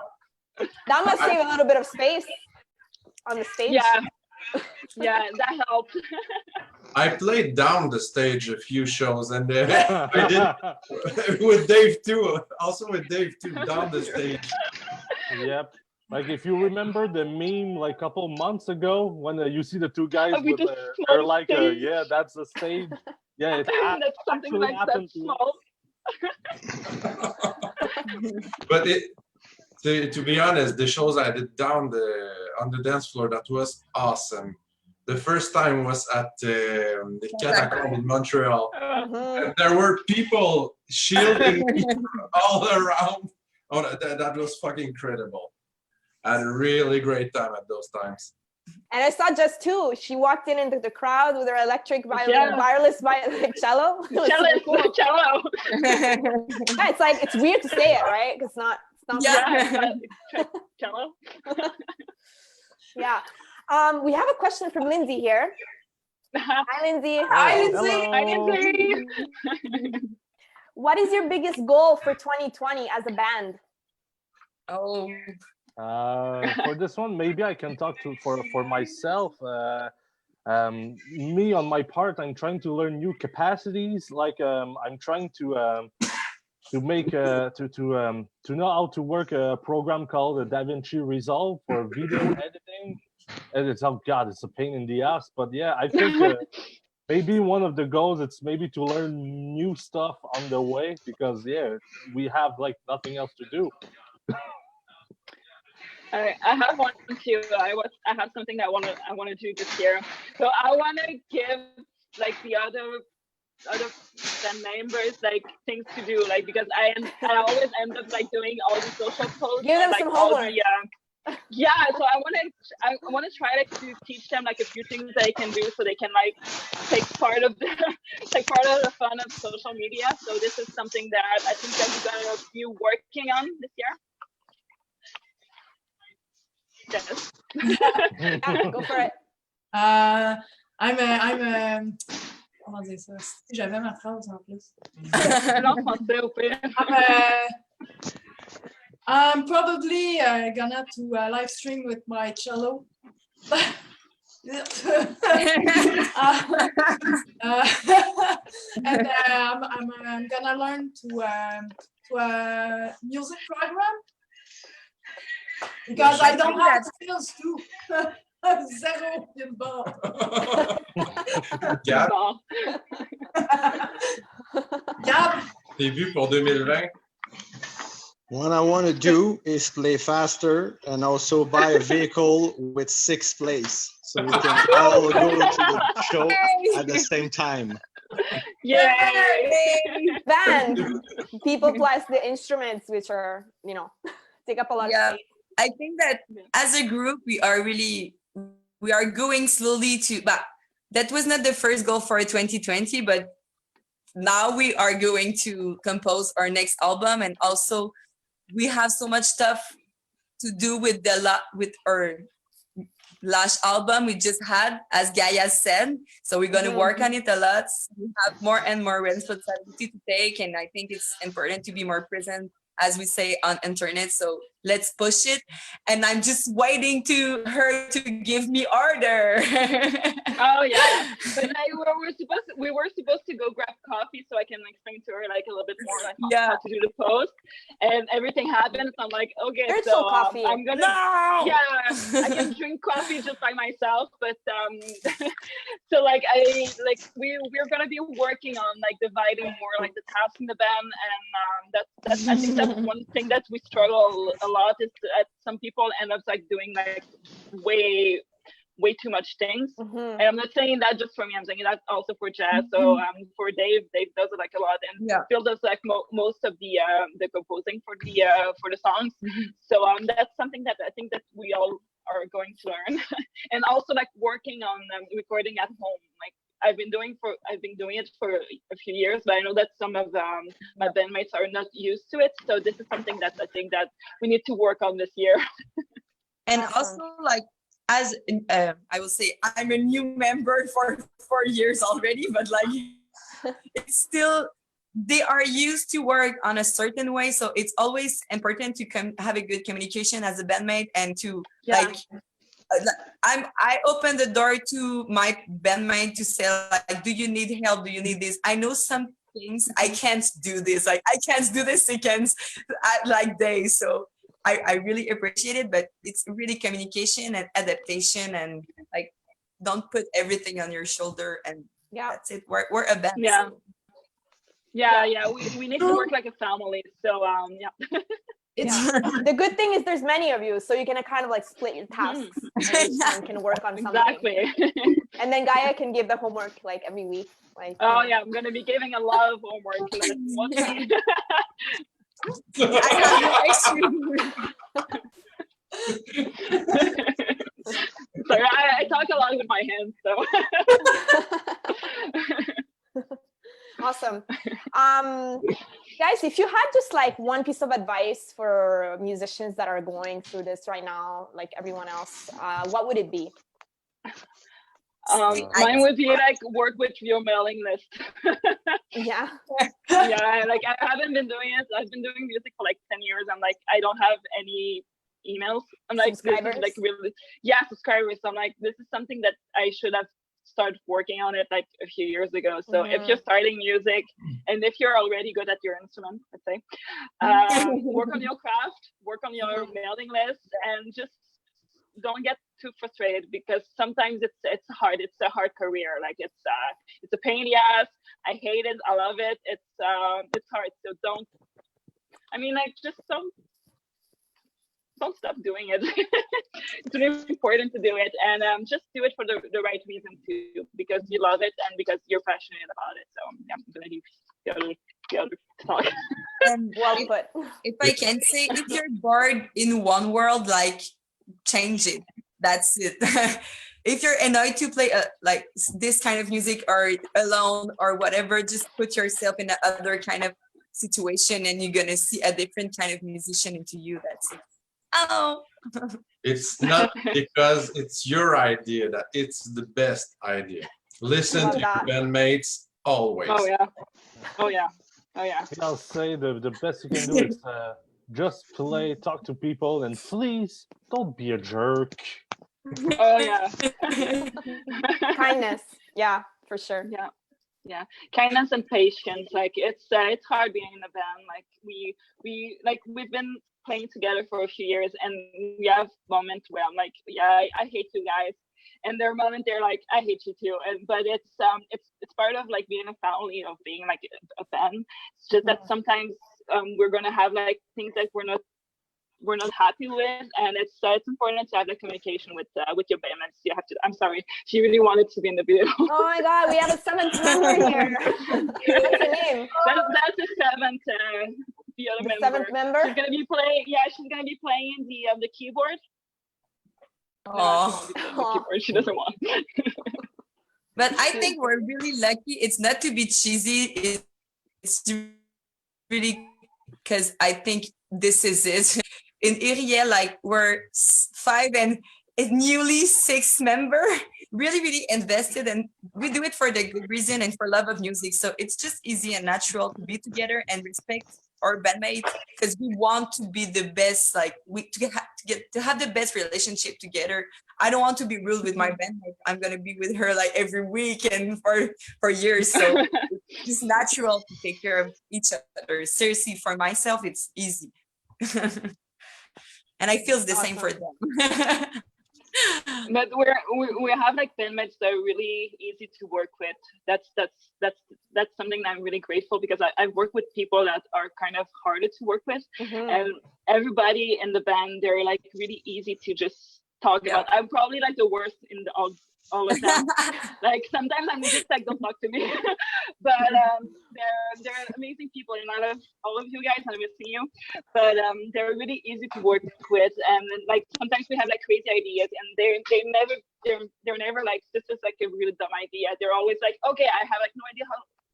That must save a little bit of space on the stage. Yeah, that helped. I played down the stage a few shows, and I did with Dave too. Also with Dave too, down the stage. Yep. Like if you remember the meme like a couple months ago when you see the 2 guys with they're like yeah, that's the stage. Yeah, it that's something like that small. But to be honest, the shows I did down on the dance floor, that was awesome. The first time was at the Catacomb in Montreal. And there were people shielding me all around. Oh, that was fucking incredible. I had a really great time at those times. And I saw Jess too. She walked into the crowd with her electric violin, wireless cello. Cello. Yeah, it's like, it's weird to say it, right? It's not cello. Yeah. We have a question from Lindsay here. Hi, Lindsay. Hi, Lindsay. Hi, Lindsay. What is your biggest goal for 2020 as a band? Oh, For this one, maybe I can talk for myself. Me on my part, I'm trying to learn new capacities. Like I'm trying to make to know how to work a program called the DaVinci Resolve for video editing. And it's, oh god, it's a pain in the ass. But yeah, I think maybe one of the goals it's maybe to learn new stuff on the way, because yeah, we have like nothing else to do. I have one too. I have something that I want to do this year. So I want to give like the other band members like things to do, like because I always end up like doing all the social posts. Give them like, some homework. Yeah, so I want to try like to teach them like a few things they can do so they can like take part of the fun of social media. So this is something that I think that we're gonna be working on this year. Yes. Yeah, go for it. Comment dire ça? Si j'avais ma phrase en plus. Non, français au pire. I'm probably gonna to live stream with my cello. And I'm gonna learn to a music program because I don't have skills too. Zéro une barre. Gab, Gab. t'es vu pour 2020? What I want to do is play faster and also buy a vehicle with 6 plays so we can all go to the show at the same time. Yay! Band. People plus the instruments, which are, take up a lot of space. I think that as a group, we are going slowly to, but that was not the first goal for 2020, but now we are going to compose our next album, and also we have so much stuff to do with our last album we just had, as Gaia said. So we're going to work on it a lot. We have more and more responsibility to take, and I think it's important to be more present, as we say, on internet. So let's push it. And I'm just waiting to her to give me order. Oh yeah, but we were supposed to go grab coffee so I can explain to her like a little bit more like how to do the post, and everything happened. So I'm like, okay, so coffee. I'm gonna I can drink coffee just by myself, but so like we're gonna be working on like dividing more like the tasks in the band, and that's I think that's one thing that we struggle a lot is that some people end up like doing like way too much things. And I'm not saying that just for me, I'm saying that also for Jazz. So for Dave does it like a lot, and Phil does like most of the composing for the songs. So that's something that I think that we all are going to learn. And also like working on recording at home. Like I've been doing it for a few years, but I know that some of my bandmates are not used to it. So this is something that I think that we need to work on this year. And also like, as I will say, I'm a new member for 4 years already, but like it's still, they are used to work on a certain way. So it's always important to have a good communication as a bandmate, and to like, I open the door to my bandmate to say like, do you need help? Do you need this? I know some things I can't do this. Like I can't do the sequence at like days. So I really appreciate it, but it's really communication and adaptation, and like don't put everything on your shoulder, and that's it. We're a band. Yeah. So. Yeah. We need to work like a family. So The good thing is there's many of you, so you can kind of like split your tasks and can work on something. Exactly. And then Gaia can give the homework like every week. Like I'm gonna be giving a lot of homework. I have no excuse. Sorry, I talk a lot with my hands, so. Awesome. Guys, if you had just like one piece of advice for musicians that are going through this right now, like everyone else, what would it be? Mine would be like work with your mailing list. Yeah. Yeah, like I haven't been doing it. I've been doing music for like 10 years. I'm like, I don't have any emails. I'm like, this is like really, yeah, subscribers. I'm like, this is something that I should have started working on it like a few years ago. So if you're starting music and if you're already good at your instrument, let's say, work on your craft, work on your mailing list, and just don't get too frustrated, because sometimes it's hard. It's a hard career. Like it's a pain in the ass. I hate it. I love it. It's hard. So don't. I mean, like, just don't stop doing it. It's really important to do it, and just do it for the right reason too, because you love it and because you're passionate about it. So yeah, I'm gonna leave the other talk. Well put. If I can say, if you're bored in one world, like, change it. That's it. If you're annoyed to play like this kind of music or alone or whatever, just put yourself in another kind of situation and you're gonna see a different kind of musician into you. That's it. Oh. It's not because it's your idea that it's the best idea. Listen to your bandmates always. Oh yeah. Oh yeah. Oh yeah. I'll say the best you can do is just play, talk to people, and please don't be a jerk. Oh yeah. Kindness. Yeah, for sure. Yeah. Kindness and patience. Like it's hard being in a band. Like we've been playing together for a few years, and we have moments where I'm like, yeah, I hate you guys, and there are moments they're like, I hate you too. But it's part of like being a family, of being like a band. It's just that sometimes we're gonna have like things that we're not happy with, and it's important to have the communication with your bandmates. You have to. I'm sorry, she really wanted to be in the video. Oh my God, we have a 7th member here. What's her name? That's the 7th. The other member. 7th member. She's gonna be playing. Yeah, she's gonna be playing the keyboard. Oh. No, she doesn't want. But I think we're really lucky. It's not to be cheesy. It's really because I think this is it. In Uriel, like we're 5 and a newly 6 member, really invested, and we do it for the good reason and for love of music. So it's just easy and natural to be together and respect our bandmates, because we want to be the best. Like to have the best relationship together. I don't want to be rude with my bandmate. I'm gonna be with her like every week and for years. So it's just natural to take care of each other. Seriously, for myself, it's easy. And I feel the same for them. But we have like bandmates that are really easy to work with. That's something that I'm really grateful, because I've worked with people that are kind of harder to work with, and everybody in the band, they're like really easy to just talk about. I'm probably like the worst in all of them. Like sometimes I'm just like, don't talk to me. But they're amazing people, and I love all of you guys. I'm missing you, but they're really easy to work with, and like sometimes we have like crazy ideas, and they're never like, this is like a really dumb idea. They're always like, okay, I have like no idea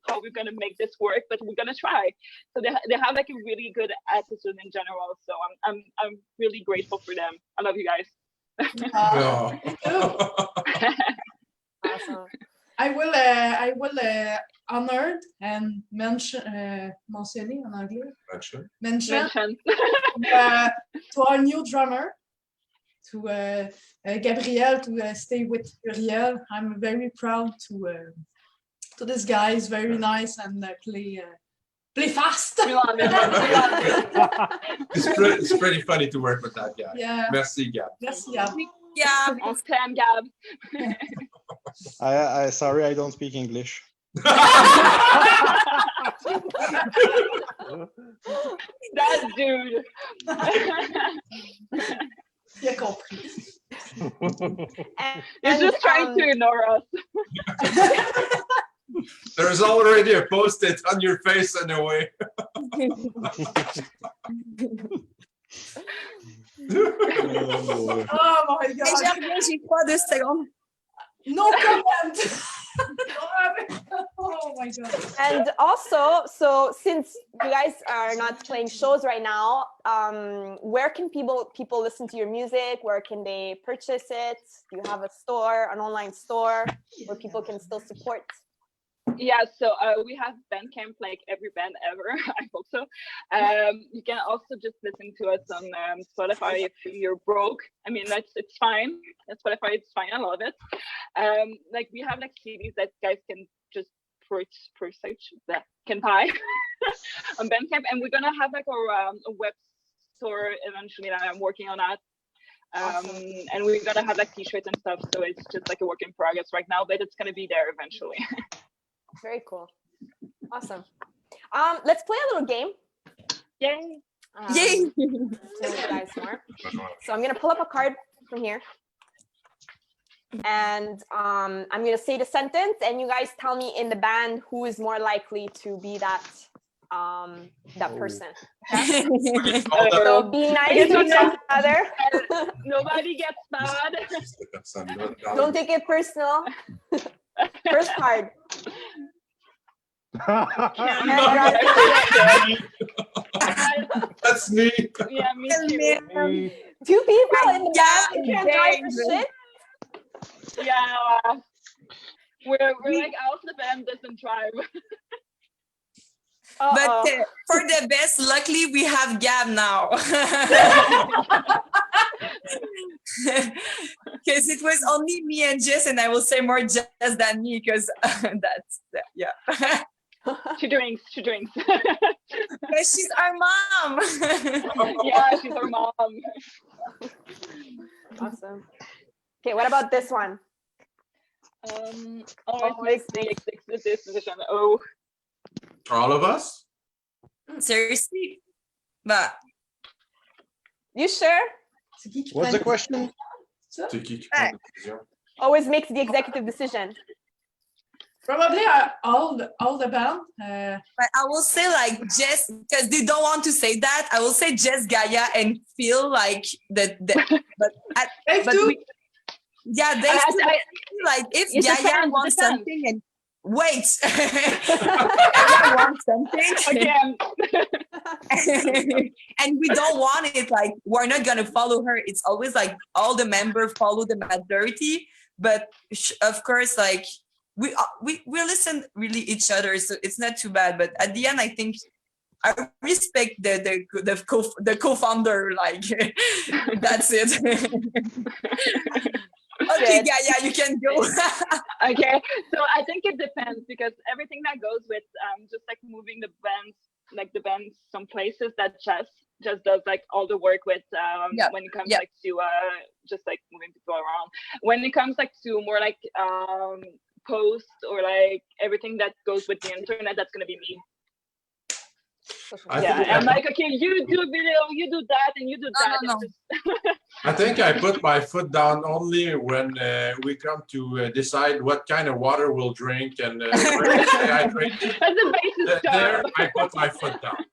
how we're gonna make this work, but we're gonna try. So they have like a really good attitude in general. So I'm really grateful for them. I love you guys. Awesome. I will honored and mentionner en anglais. Mention to our new drummer, to Gabriel, to stay with Uriel. I'm very proud to this guy. He's very nice and play fast. It's pretty funny to work with that guy. Yeah. Merci, Gab. Merci, Gab. Yeah. On stand, Gab. I sorry, I don't speak English. That dude. Il a compris. He's just trying to ignore us. There's already a post-it on your face anyway. Oh my God. J'ai pas 2 secondes. No comment. Oh my god. And also, so since you guys are not playing shows right now, where can people listen to your music? Where can they purchase it? Do you have a store, an online store where people can still support? Yeah, so we have Bandcamp like every band ever. I hope so. You can also just listen to us on Spotify if you're broke. I mean, it's fine. Spotify, it's fine. I love it. Like we have like CDs that guys can just purchase that can buy on Bandcamp, and we're gonna have like our a web store eventually. That I'm working on that. And we're gonna have like t-shirts and stuff. So it's just like a work in progress right now, but it's gonna be there eventually. Very cool. Awesome. Let's play a little game. Yay. Yay. To know you guys more. So I'm gonna pull up a card from here. And I'm gonna say the sentence and you guys tell me in the band who is more likely to be that person. Okay? So be nice to each other. Nobody gets mad. Don't take it personal. First card. That's me. Yeah, me too. Two people in the band who can't drive for shit. Yeah. We're like half the band doesn't drive. But for the best, luckily we have Gab now. Because it was only me and Jess, and I will say more Jess than me because that's yeah. She drinks. But she's our mom. Yeah, she's our mom. Awesome. Okay, what about this one? Always make the decision. Oh. All of us? Seriously? But you sure? What's the question? Always makes the executive decision. Probably all the band. but I will say like Jess, because they don't want to say that. I will say Jess, Gaia, and feel like that. But we, yeah, they feel like if Gaia wants something and wait, Gaia wants something Again. and we don't want it. Like we're not gonna follow her. It's always like all the members follow the majority. But of course, like. We listen really each other, so it's not too bad. But at the end, I think I respect the co-founder. Like that's it. Okay, yeah, you can go. Okay, so I think it depends because everything that goes with just like moving the bands some places that just does like all the work with when it comes like to just like moving people around. When it comes like to more like post or like everything that goes with the internet, that's gonna be me. I'm like, okay, you do video, you do that, and you do that. No. I think I put my foot down only when we come to decide what kind of water we'll drink and where to stay hydrated. That's the basis There, I put my foot down.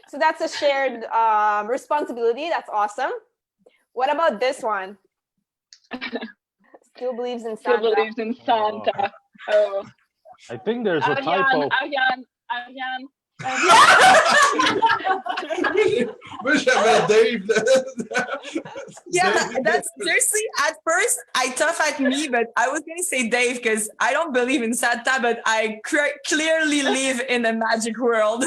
So that's a shared responsibility. That's awesome. What about this one? Still believes in Santa. Still believes in Santa. Oh. I think there's a typo. Ariane. Wish I met Dave. Yeah, that's seriously. At first, I thought at me, but I was gonna say Dave because I don't believe in Santa, but I clearly live in a magic world.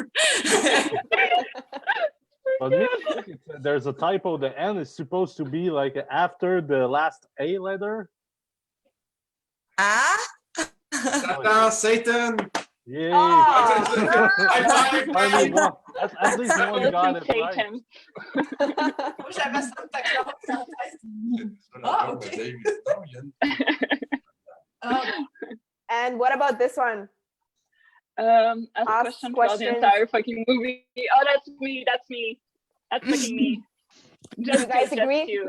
But me, I think there's a typo. The N is supposed to be like after the last A letter. Ah? Satan. Yay! Oh. At least one got it right. And what about this one? Ask question about the entire fucking movie. Oh, that's me. That's fucking me. Just you guys agree?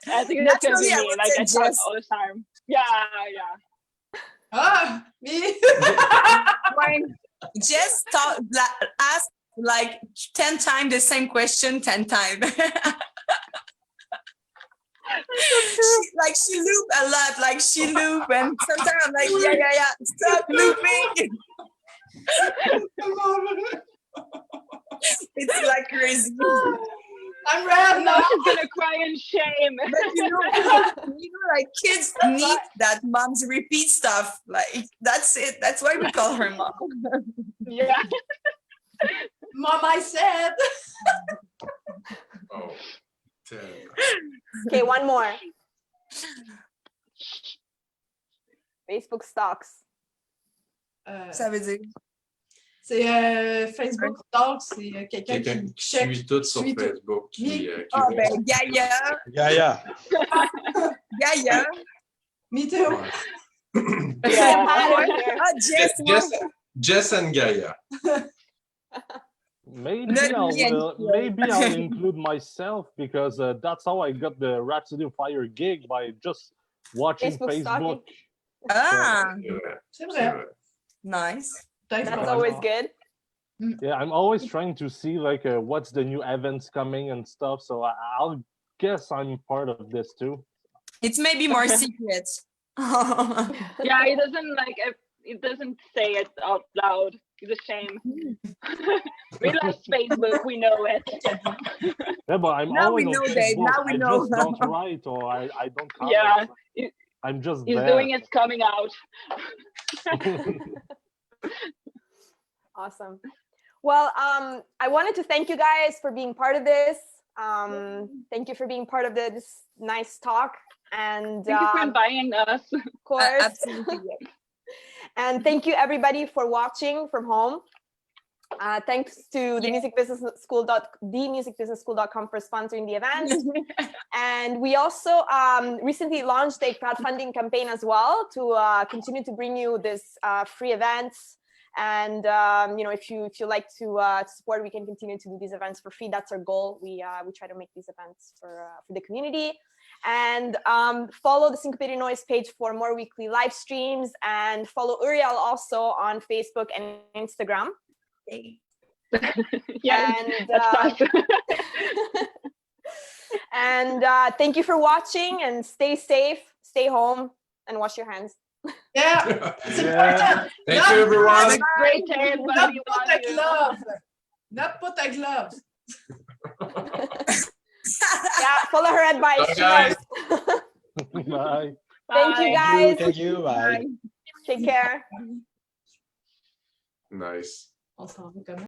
I think that's gonna be me. Like I talk all the time. Yeah. Me. Just ask like 10 times the same question 10 times. She loop a lot, like she loop, and sometimes I'm like, yeah, stop looping. It's like crazy. I'm red Now now. she's gonna cry in shame. But like kids need that moms repeat stuff. Like that's it. That's why we call her mom. Yeah. Mom, I said. Oh, 10. Okay, one more. Facebook stocks. Ça veut dire. C'est Facebook Talk, c'est quelqu'un Quelqu'un qui qui check. suit tout sur suit tout. Facebook. Qui Oh répond. ben Gaïa. Me too. Ouais. I'm out of here. Ah Jess. Jess and Gaia. Maybe Not me and I'll include myself because that's how I got the Rhapsody of Fire gig, by just watching Facebook Facebook. stalking. Ah, C'est vrai, C'est c'est vrai. vrai. nice. Thanks, That's man. always good. Yeah, I'm always trying to see like what's the new events coming and stuff. So I'll guess I'm part of this too. It's maybe more secret. Yeah, it doesn't say it out loud. It's a shame. We lost Facebook, we know it. Yeah, but I'm Now always we on know, Dave. Facebook. Now we I know. just don't write, or I don't comment. Yeah, I'm just he's there. doing it coming out. Awesome. Well, I wanted to thank you guys for being part of this. Thank you for being part of this nice talk. And Thank you for inviting us. of course. Absolutely. And thank you everybody for watching from home. Thanks to the musicbusinessschool.com for sponsoring the event. And we also recently launched a crowdfunding campaign as well to continue to bring you this free events. And if you like to support, we can continue to do these events for free. That's our goal. We try to make these events for the community. And follow the Syncopated Noize page for more weekly live streams, and follow Uriel also on Facebook and Instagram. Yeah, And, that's us. and thank you for watching, and stay safe, stay home, and wash your hands. Yeah, it's Yeah. important. Thank you, everyone. Have a great day, Not everybody. put a glove. Not put a glove. Yeah, follow her advice. Bye, She guys. knows. Bye. Thank you, Bye. guys. Thank you. Bye. Take care. Nice. On s'en va quand même.